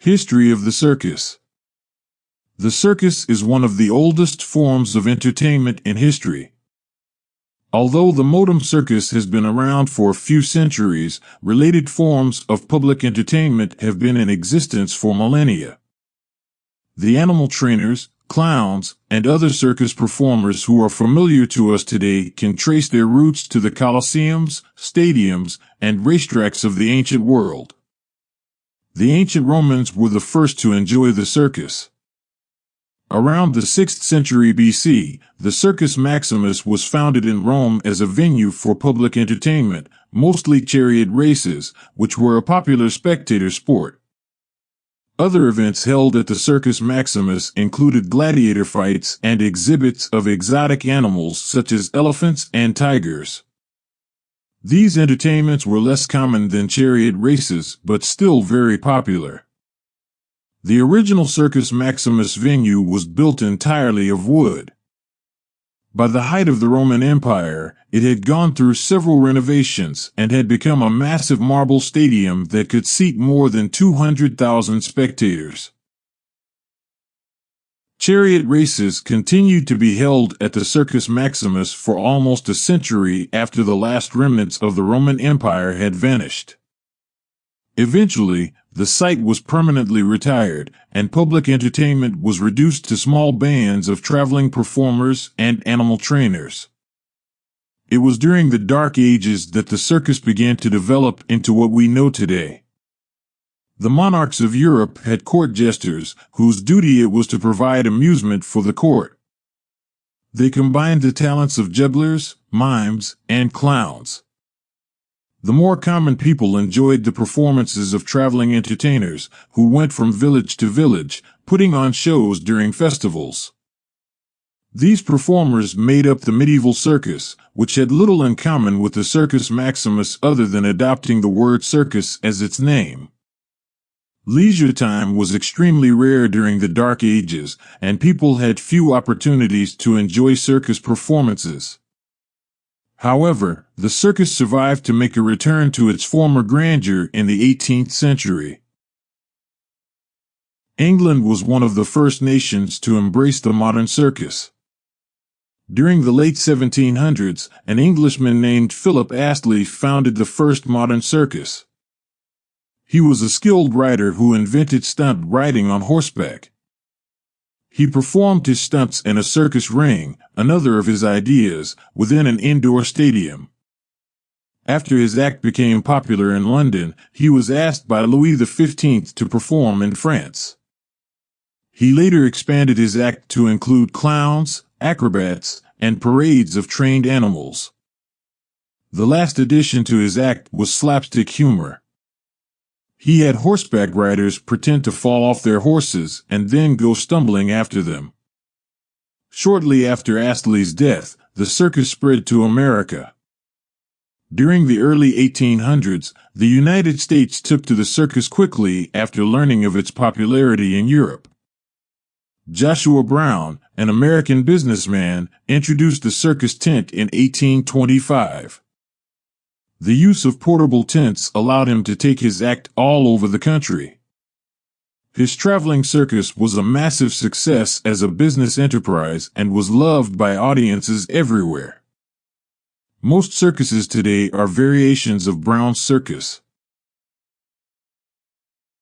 History of the circus. The circus is one of the oldest forms of entertainment in history. Although the modern circus has been around for a few centuries, related forms of public entertainment have been in existence for millennia. The animal trainers, clowns, and other circus performers who are familiar to us today can trace their roots to the coliseums, stadiums, and racetracks of the ancient world. The ancient Romans were the first to enjoy the circus. Around the 6th century BC, the Circus Maximus was founded in Rome as a venue for public entertainment, mostly chariot races, which were a popular spectator sport. Other events held at the Circus Maximus included gladiator fights and exhibits of exotic animals such as elephants and tigers. These entertainments were less common than chariot races, but still very popular. The original Circus Maximus venue was built entirely of wood. By the height of the Roman Empire, it had gone through several renovations and had become a massive marble stadium that could seat more than 200,000 spectators. Chariot races continued to be held at the Circus Maximus for almost a century after the last remnants of the Roman Empire had vanished. Eventually, the site was permanently retired, and public entertainment was reduced to small bands of traveling performers and animal trainers. It was during the Dark Ages that the circus began to develop into what we know today. The monarchs of Europe had court jesters, whose duty it was to provide amusement for the court. They combined the talents of jugglers, mimes, and clowns. The more common people enjoyed the performances of traveling entertainers, who went from village to village, putting on shows during festivals. These performers made up the medieval circus, which had little in common with the Circus Maximus other than adopting the word circus as its name. Leisure time was extremely rare during the Dark Ages, and people had few opportunities to enjoy circus performances. However, the circus survived to make a return to its former grandeur in the 18th century. England was one of the first nations to embrace the modern circus. During the late 1700s, an Englishman named Philip Astley founded the first modern circus. He was a skilled rider who invented stunt riding on horseback. He performed his stunts in a circus ring, another of his ideas, within an indoor stadium. After his act became popular in London, he was asked by Louis XV to perform in France. He later expanded his act to include clowns, acrobats, and parades of trained animals. The last addition to his act was slapstick humor. He had horseback riders pretend to fall off their horses and then go stumbling after them. Shortly after Astley's death, the circus spread to America. During the early 1800s, the United States took to the circus quickly after learning of its popularity in Europe. Joshua Brown, an American businessman, introduced the circus tent in 1825. The use of portable tents allowed him to take his act all over the country. His traveling circus was a massive success as a business enterprise and was loved by audiences everywhere. Most circuses today are variations of Brown's circus.